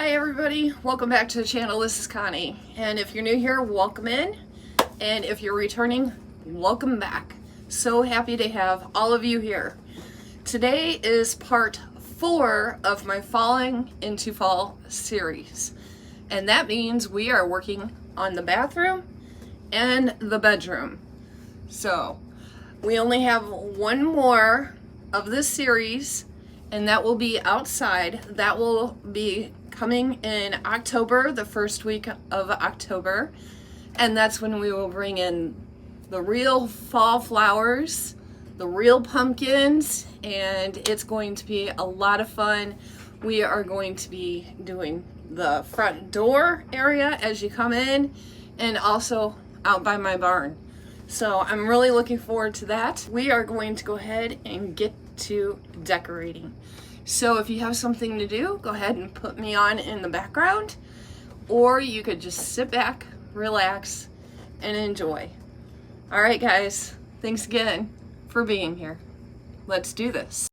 Hi everybody, welcome back to the channel. This is Connie, and if you're new here, welcome in, and if you're returning, welcome back. So happy to have all of you here. Today is part 4 of my Falling into Fall series, and that means we are working on the bathroom and the bedroom. So we only have one more of this series, and that will be outside. That will be coming in October, the first week of October, and that's when we will bring in the real fall flowers, the real pumpkins, and it's going to be a lot of fun. We are going to be doing the front door area as you come in, and also out by my barn. So I'm really looking forward to that. We are going to go ahead and get to decorating. So if you have something to do, go ahead and put me on in the background, or you could just sit back, relax, and enjoy. All right, guys, thanks again for being here. Let's do this.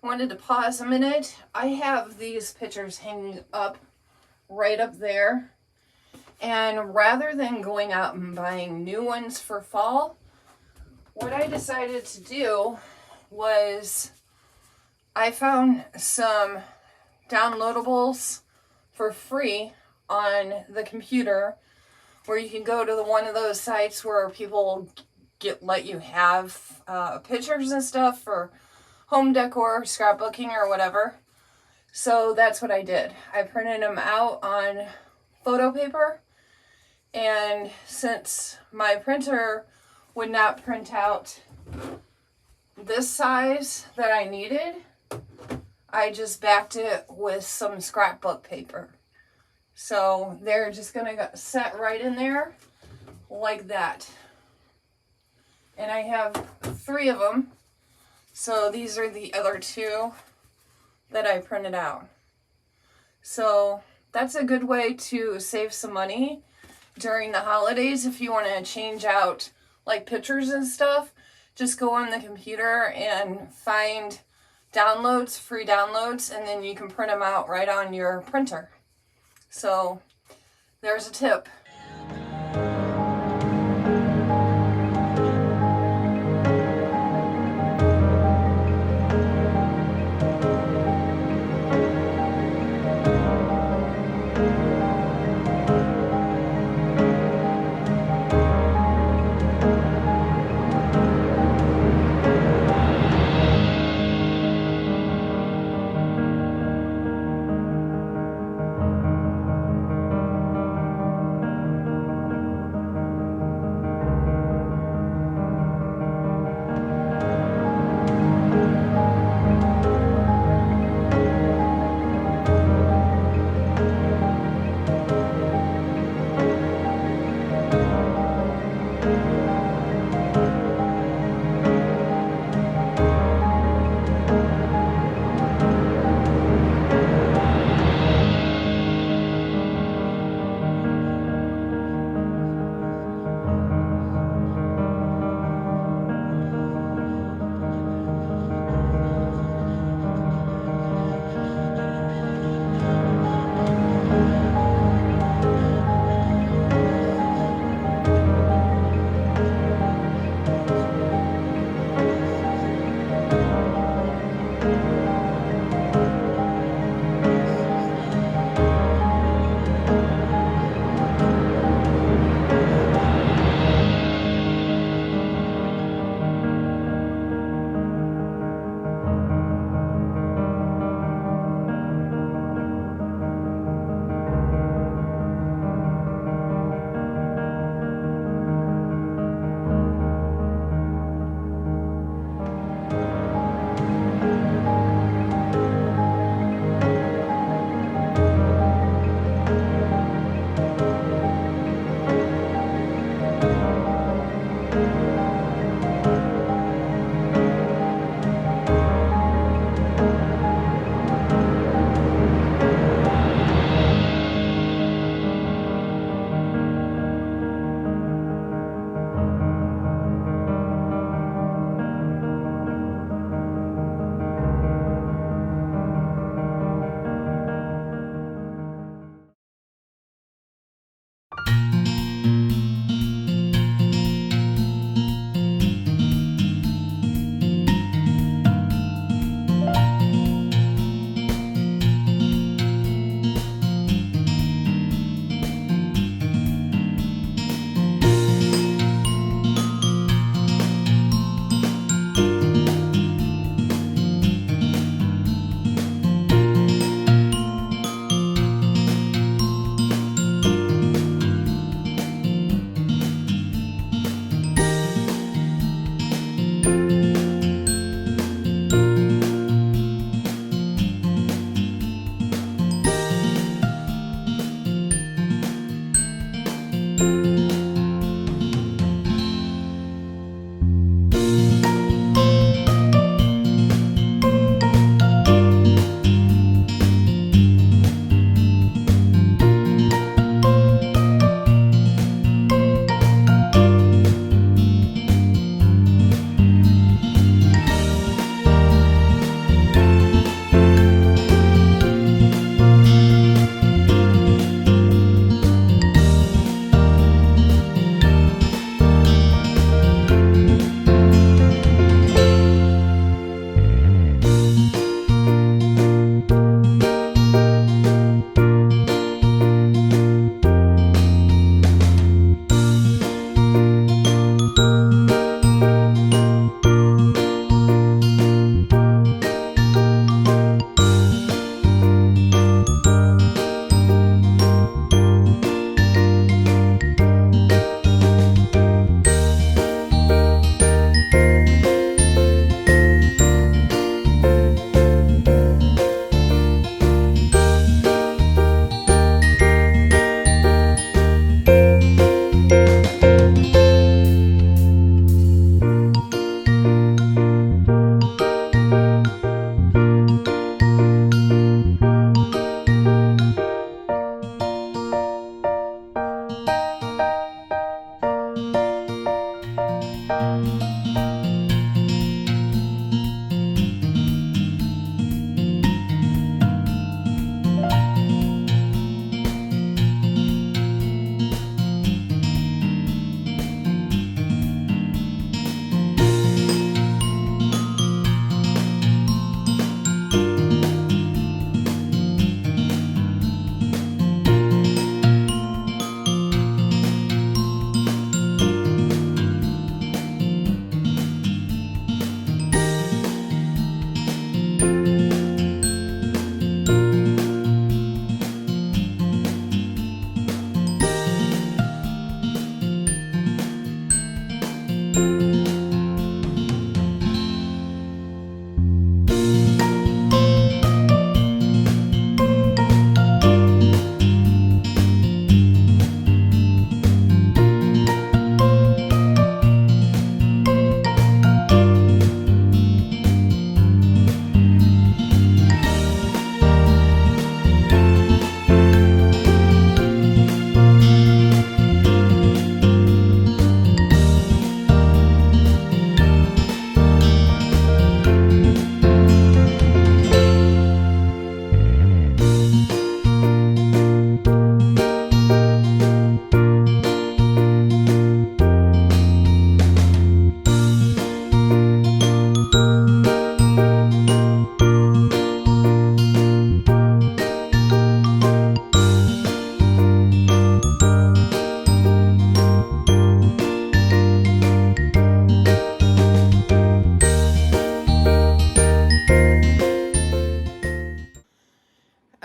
Wanted to pause a minute. I have these pictures hanging up right up there, and rather than going out and buying new ones for fall, what I decided to do was I found some downloadables for free on the computer, where you can go to one of those sites where people let you have pictures and stuff for home decor, scrapbooking, or whatever. So that's what I did. I printed them out on photo paper, and since my printer would not print out this size that I needed, I just backed it with some scrapbook paper. So they're just gonna set right in there like that. And I have 3 of them. So these are the other 2 that I printed out. So that's a good way to save some money during the holidays. If you want to change out like pictures and stuff, just go on the computer and find downloads, free downloads, and then you can print them out right on your printer. So there's a tip.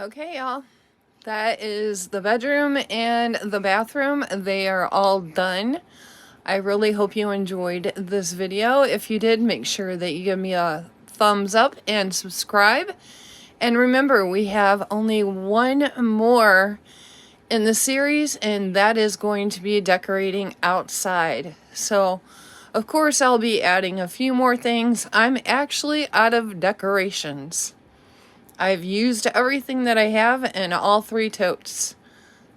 Okay, y'all, that is the bedroom and the bathroom. They are all done. I really hope you enjoyed this video. If you did, make sure that you give me a thumbs up and subscribe. And remember, we have only one more in the series, and that is going to be decorating outside. So, of course, I'll be adding a few more things. I'm actually out of decorations. I've used everything that I have in all 3 totes.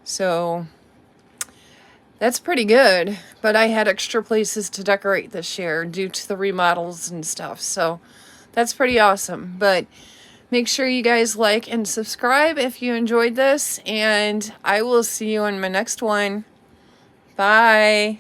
So that's pretty good. But I had extra places to decorate this year due to the remodels and stuff. So that's pretty awesome. But make sure you guys like and subscribe if you enjoyed this. And I will see you in my next one. Bye.